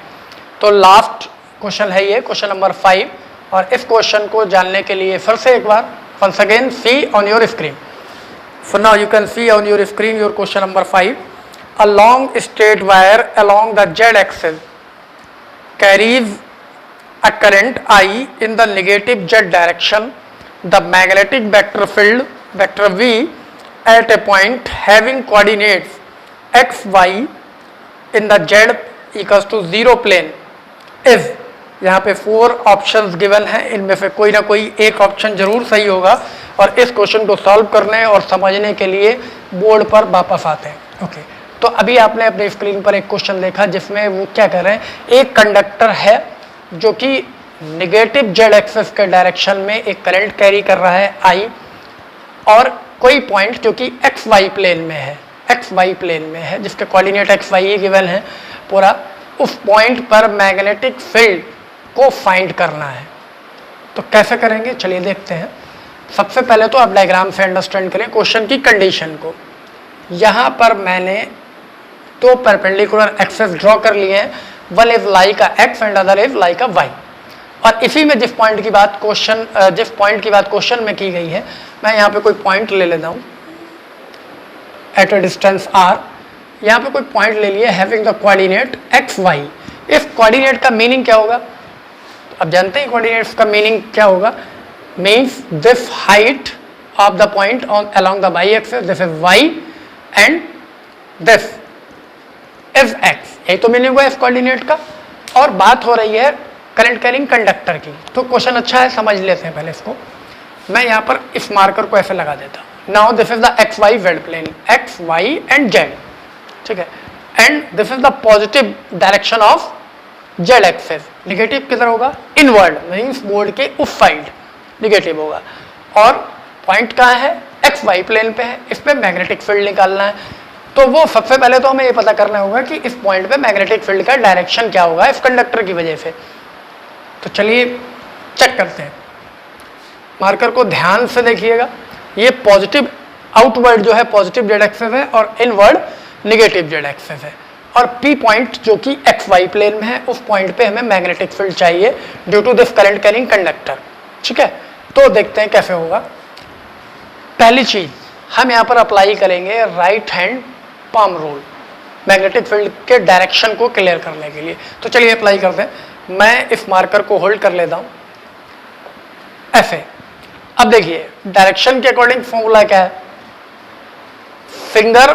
A: तो लास्ट क्वेश्चन है ये, क्वेश्चन नंबर 5, और इस क्वेश्चन को जानने के लिए फिर से एक बार once again see on your screen. So now you can see on your screen your question number 5. A long straight wire along the z-axis carries a current I in the negative z direction. The magnetic vector field vector V at a point having coordinates x, y in the z equals to 0 plane is, यहाँ पे 4 ऑप्शंस गिवन हैं, इनमें से कोई ना कोई एक ऑप्शन जरूर सही होगा। और इस क्वेश्चन को सॉल्व करने और समझने के लिए बोर्ड पर वापस आते हैं। ओके, तो अभी आपने अपने स्क्रीन पर एक क्वेश्चन देखा जिसमें वो क्या कह रहे हैं, एक कंडक्टर है जो कि निगेटिव जेड एक्सिस के डायरेक्शन में एक करंट कैरी कर रहा है आई, और कोई पॉइंट जो कि एक्स वाई प्लेन में है, एक्स वाई प्लेन में है, जिसके कोऑर्डिनेट एक्स वाई गिवन है पूरा, उस पॉइंट पर मैग्नेटिक फील्ड को फाइंड करना है। तो कैसे करेंगे चलिए देखते हैं। सबसे पहले तो आप डायग्राम से अंडरस्टैंड करें क्वेश्चन की कंडीशन को। यहाँ पर मैंने 2 परपेंडिकुलर एक्सेस ड्रॉ कर लिए हैं, one is like a X and other is like a Y. और इसी में जिस पॉइंट की बात क्वेश्चन में की गई है, मैं यहाँ पे कोई पॉइंट ले लेता हूँ एट अ डिस्टेंस r। यहाँ पे कोई पॉइंट ले लिए having the coordinate X Y. इस कोऑर्डिनेट का मीनिंग क्या होगा, अब जानते हैं कोऑर्डिनेट्स का मीनिंग क्या होगा। Means this height of the point on along the Y axis, this is Y and this is X. यही तो मीनिंग हुआ इस कोऑर्डिनेट का। और बात हो रही है करंट कैरिंग कंडक्टर की। तो क्वेश्चन अच्छा है, समझ लेते हैं पहले इसको। मैं यहाँ पर इस मार्कर को ऐसे लगा देता हूँ। Now this is the X Y Z plane, X Y and Z, ठीक है, and this is the positive direction of Z axis. Negative किधर होगा, इनवर्ड, मीन्स बोर्ड के उस साइड निगेटिव होगा। और पॉइंट कहाँ है, एक्स वाई प्लेन पे है। इस पे मैग्नेटिक फील्ड निकालना है। तो वो सबसे पहले तो हमें ये पता करना होगा कि इस पॉइंट पे मैग्नेटिक फील्ड का डायरेक्शन क्या होगा इस कंडक्टर की वजह से। तो चलिए चेक करते हैं। मार्कर को ध्यान से देखिएगा। ये पॉजिटिव आउटवर्ड जो है पॉजिटिव जेड एक्सिस है और इनवर्ड निगेटिव जेड एक्सिस है। और P पॉइंट जो कि एक्स वाई प्लेन में है, उस पॉइंट पे हमें मैग्नेटिक फील्ड चाहिए due to this current carrying conductor, ठीक है। तो देखते हैं कैसे होगा। पहली चीज हम यहाँ पर अप्लाई करेंगे right hand palm rule, magnetic field के डायरेक्शन को क्लियर करने के लिए। तो चलिए अप्लाई करते हैं। मैं इस मार्कर को होल्ड कर लेता हूँ ऐसे। अब देखिए डायरेक्शन के अकॉर्डिंग फॉर्मूला क्या है, फिंगर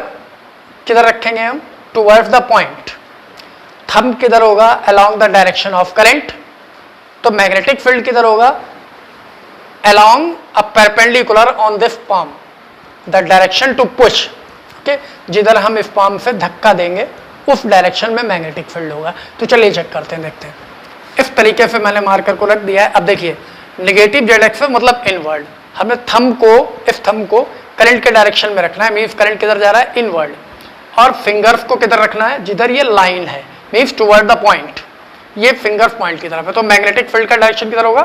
A: किधर रखेंगे हम, टुवर्ड्स द पॉइंट। थंब किधर होगा, along the direction of current. तो मैग्नेटिक फील्ड किधर होगा, along a perpendicular on this palm, the direction to push, okay. जिधर हम इस पाम से धक्का देंगे उस डायरेक्शन में मैग्नेटिक फील्ड होगा। तो चलिए चेक करते हैं, देखते हैं। इस तरीके से मैंने मार्कर को रख दिया है। अब देखिए निगेटिव जेड एक्सिस मतलब इनवर्ड, हमने थंब को, इस थंब को करंट के डायरेक्शन में रखना है, मीन्स करंट किधर जा रहा है, इनवर्ड। और फिंगर्स को किधर रखना है, जिधर ये लाइन है, मीन्स टुवर्ड द पॉइंट। ये फिंगर्स पॉइंट की तरफ है। तो मैग्नेटिक फील्ड का डायरेक्शन किधर होगा,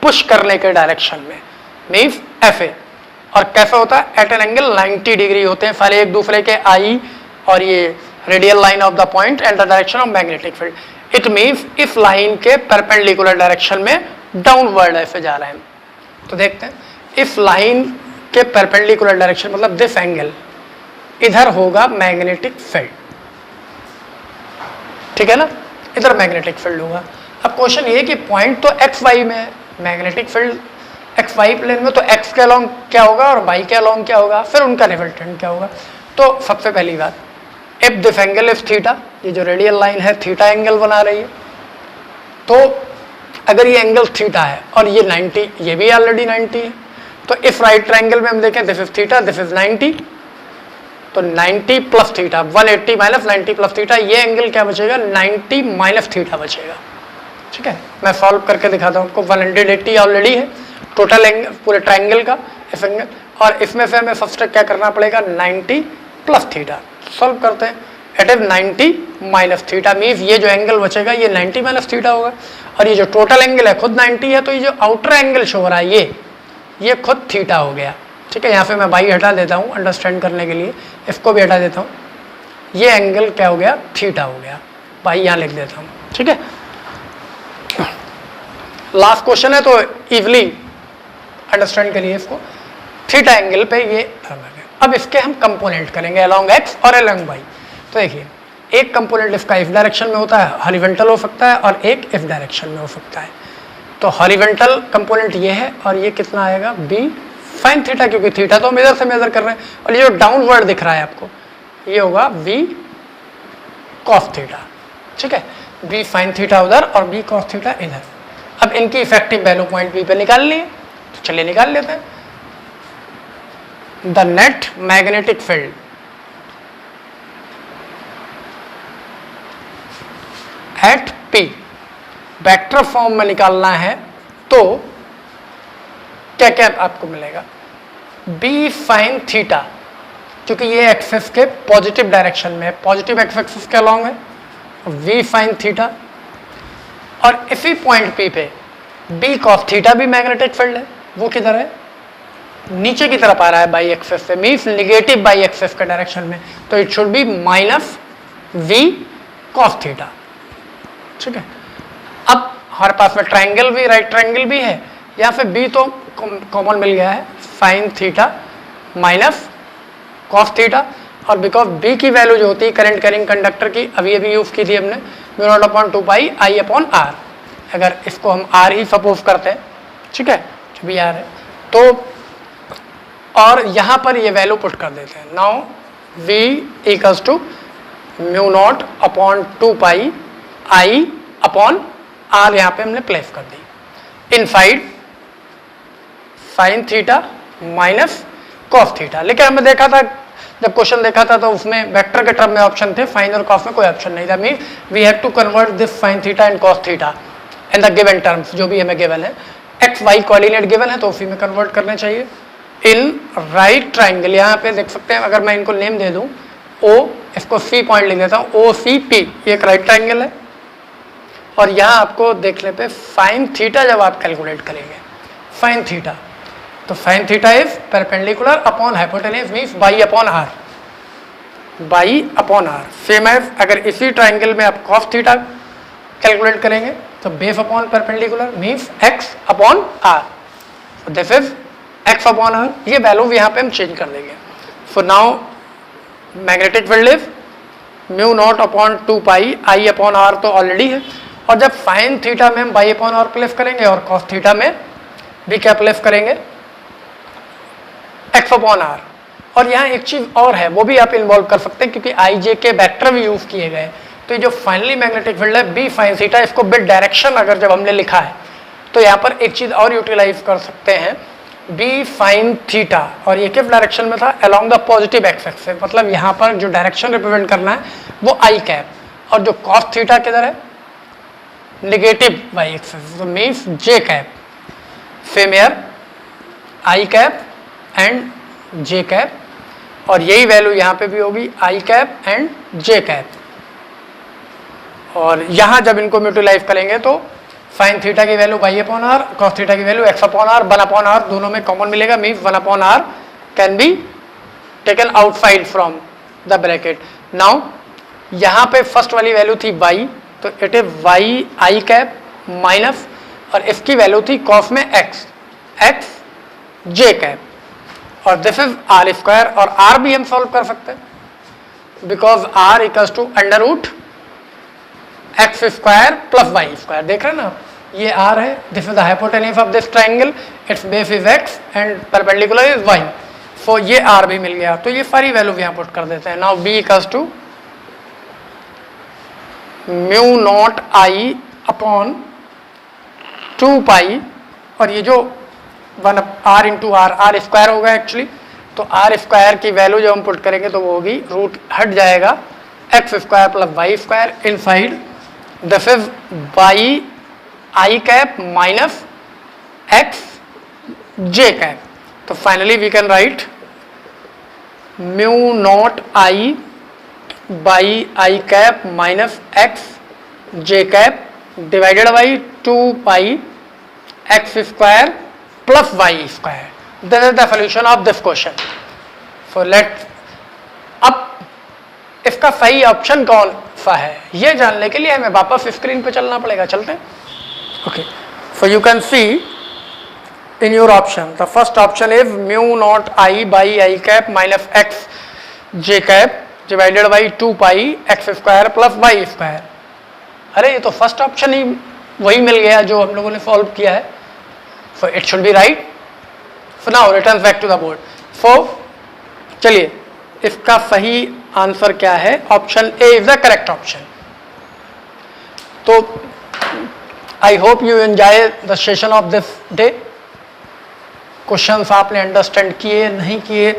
A: पुश करने के डायरेक्शन में, मीन्स ऐसे। और कैसे होता है, एट एन एंगल 90 डिग्री होते हैं सारे एक दूसरे के, आई और ये radial line of the point and the direction of magnetic field. It means इस लाइन के परपेंडिकुलर डायरेक्शन में डाउनवर्ड ऐसे जा रहे हैं। तो देखते हैं, इस लाइन के परपेंडिकुलर डायरेक्शन मतलब दिस एंगल, इधर होगा मैग्नेटिक फील्ड, ठीक है ना, इधर मैग्नेटिक फील्ड होगा। अब क्वेश्चन ये कि पॉइंट तो एक्स वाई में है, magnetic field X Y plane में, तो एक्स के अलोंग क्या होगा और वाई के अलोंग क्या होगा, फिर उनका रिजल्टेंट क्या होगा। तो सबसे पहली बात, if this angle is theta, ये जो रेडियल लाइन है थीटा एंगल बना रही है। तो अगर ये एंगल थीटा है और ये 90, ये भी ऑलरेडी 90 है, तो इस राइट ट्रायंगल में हम देखें this is theta, this is 90, तो 90 plus theta, 180 minus 90 plus theta, ये एंगल क्या बचेगा, 90 माइनस थीटा बचेगा, ठीक है। मैं सॉल्व करके दिखाता हूँ आपको। 180 ऑलरेडी है टोटल एंगल पूरे ट्रायंगल का, इस एंगल और इसमें से हमें फर्स्ट क्या करना पड़ेगा 90 प्लस थीटा। सॉल्व करते हैं। It is 90 minus theta means ये जो एंगल बचेगा ये 90 माइनस थीटा होगा, और ये जो टोटल एंगल है खुद 90 है, तो ये जो आउटर एंगल शो हो रहा है ये खुद थीटा हो गया। ठीक है, यहाँ पे मैं बाई हटा देता हूँ अंडरस्टैंड करने के लिए, इसको भी हटा देता हूँ। ये एंगल क्या हो गया, थीटा हो गया। बाई यहाँ लिख देता हूँ। ठीक है, लास्ट क्वेश्चन है तो इवली अंडरस्टैंड करिए इसको। थीटा एंगल पे ये टर्म है। अब इसके हम कंपोनेंट करेंगे अलोंग एक्स और अलोंग वाई। तो देखिए, एक कंपोनेंट इसका इस डायरेक्शन में होता है, हॉरिजॉन्टल हो सकता है, और एक इस डायरेक्शन में हो सकता है। तो हॉरिजॉन्टल कंपोनेंट ये है, और ये कितना आएगा बी साइन थीटा, क्योंकि थीटा तो हम इधर से मेजर कर रहे हैं, और ये जो डाउनवर्ड दिख रहा है आपको ये होगा बी कॉस थीटा। ठीक है, बी साइन थीटा उधर और बी कॉस थीटा इधर। अब इनकी इफेक्टिव वैल्यू पॉइंट बी पे निकाल लिए, तो चलिए निकाल लेते हैं। The net magnetic field eight P vector form में निकालना है, तो क्या क्या आपको मिलेगा, B साइन थीटा, क्योंकि ये एक्सिस के पॉजिटिव डायरेक्शन में है, पॉजिटिव एक्सिस के अलॉन्ग है, V साइन थीटा, और इसी पॉइंट P पे B कॉस थीटा भी मैग्नेटिक फील्ड है। वो किधर है, नीचे की तरफ आ रहा है बाई एक्सिस से, मीन्स निगेटिव बाई एक्सिस के डायरेक्शन में, तो it should B minus V cos theta. ठीक है, अब हमारे पास में ट्राइंगल भी, राइट ट्राइंगल भी है, यहाँ पे बी तो कॉमन मिल गया है, sign theta minus cos theta, और बिकॉज बी की वैल्यू जो होती है करंट कैरिंग कंडक्टर की, अभी अभी यूज की थी हमने, mu not upon 2 pi I upon R. अगर इसको हम आर ही सपोज करते हैं, ठीक है, भी आर है, तो और यहाँ पर ये वैल्यू पुट कर देते हैं। Now V equals to mu not upon 2 pi I upon R, यहाँ पे हमने प्लेस कर दी। Inside sine theta minus cos theta. लेकिन हमने देखा था, जब क्वेश्चन देखा था तो उसमें वेक्टर के टर्म में ऑप्शन थे, साइन और कॉस में कोई ऑप्शन नहीं था। Mean we have to convert this sine theta and cos theta in the given terms, जो भी हमें गिवन है, एक्स वाई कोऑर्डिनेट गिवन है तो उसी में कन्वर्ट करने चाहिए। इन राइट ट्राइंगल, यहाँ पे देख सकते हैं, अगर मैं इनको नेम दे दूँ ओ, इसको सी पॉइंट लिख देता हूँ, ओ सी पी, ये एक राइट ट्राइंगल है, और यहाँ आपको देखने पे साइन थीटा जब आप कैलकुलेट करेंगे, साइन थीटा, तो sine theta is perpendicular upon hypotenuse means Y upon R, Y upon R. Same as अगर इसी ट्राइंगल में आप कॉस थीटा कैलकुलेट करेंगे तो base upon perpendicular means X upon R, this is X upon R. ये वैल्यू यहाँ पे हम चेंज कर देंगे। So now magnetic field is mu not upon 2 pi I upon R तो ऑलरेडी है, और जब साइन थीटा में हम बाई अपॉन आर प्लेस करेंगे और कॉस थीटा में भी क्या प्लेस करेंगे, एक्स अपॉन आर। और यहाँ एक चीज और है, वो भी आप इन्वॉल्व कर सकते हैं, क्योंकि आई जे के वेक्टर भी यूज किए गए। तो ये जो फाइनली मैग्नेटिक फील्ड है बी साइन थीटा, इसको बिट डायरेक्शन अगर जब हमने लिखा है तो यहाँ पर एक चीज और यूटिलाइज कर सकते हैं, बी साइन थीटा, और ये किस डायरेक्शन में था, along the positive x axis, मतलब यहाँ पर जो डायरेक्शन रिप्रेजेंट करना है वो आई कैप, और जो कॉस थीटा किधर है, नेगेटिव वाई एक्सिस, तो means j cap. Same here i cap and j cap, और यही वैल्यू यहाँ पे भी होगी, i cap and j cap. और यहाँ जब इनको म्यूटिलाइज करेंगे तो साइन थीटा की value y upon r, cos theta की value x upon r, 1 upon r दोनों में कॉमन मिलेगा, means 1 upon r can be taken outside from the bracket. Now यहाँ पे फर्स्ट वाली वैल्यू थी वाई, तो it is y i cap minus, और इसकी वैल्यू थी कॉस में एक्स, एक्स जे कैप, और दिस इज आर स्क्वायर, और आर भी हम सॉल्व कर सकते हैं because r equals to under root x square plus y square. देख रहे हैं ना, ये आर है, this is the hypotenuse of this triangle, its base is x and perpendicular is Y, सो ये आर भी मिल गया। तो ये सारी वैल्यू यहाँ पुट कर देते हैं। Now b equals to mu not i upon 2 pi, और ये जो 1 r into r, r square होगा एक्चुअली, तो आर स्क्वायर की वैल्यू जब हम पुट करेंगे तो वो होगी, रूट हट जाएगा, x square plus y square, inside this is y i cap minus x j cap, तो finally we can write mu not I by i cap minus x j cap divided by 2 pi x square plus y square. This is the solution of this question. So let, अब इसका सही ऑप्शन कौन सा है ये जानने के लिए हमें वापस स्क्रीन पे चलना पड़ेगा. चलते हैं. Okay, so you can C in your option the first option is mu naught I by I cap minus x j cap divided by 2 pi x square plus y square. अरे ये तो फर्स्ट ऑप्शन ही वही मिल गया जो हम लोगों ने सॉल्व किया है. so it should be right. so now return back to the board. so चलिए इसका सही आंसर क्या है. Option A is the correct option. तो I hope you enjoy the session of this day. Questions आपने अंडरस्टैंड किए नहीं किए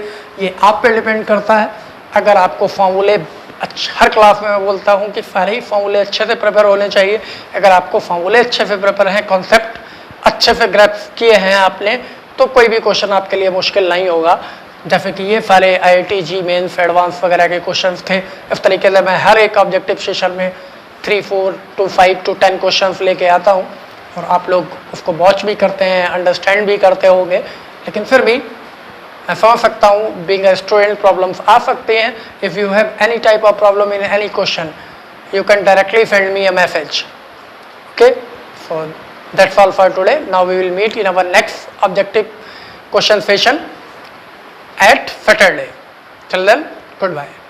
A: ये आप पे डिपेंड करता है. अगर आपको फॉर्मूले हर क्लास में मैं बोलता हूँ कि सारे ही फॉर्मूले अच्छे से प्रिपेयर होने चाहिए. अगर आपको फॉर्मूले अच्छे से प्रिपेयर हैं, कॉन्सेप्ट अच्छे से ग्रैस्प किए हैं आपने, तो कोई भी क्वेश्चन आपके लिए मुश्किल नहीं होगा. जैसे कि ये सारे IIT जी मेंस एडवांस वगैरह के क्वेश्चंस थे. इस तरीके से मैं हर एक ऑब्जेक्टिव सेशन में 3, 4 to 5 to 10 क्वेश्चंस लेके आता हूँ और आप लोग उसको वॉच भी करते हैं, अंडरस्टैंड भी करते होंगे. लेकिन फिर भी मैं समझ सकता हूँ बीइंग अ स्टूडेंट प्रॉब्लम्स आ सकते हैं. If you have any type of problem in any question you can directly send me a message. Okay, so that's all for today. Now we will meet in our next objective question session at Saturday. Till then, goodbye.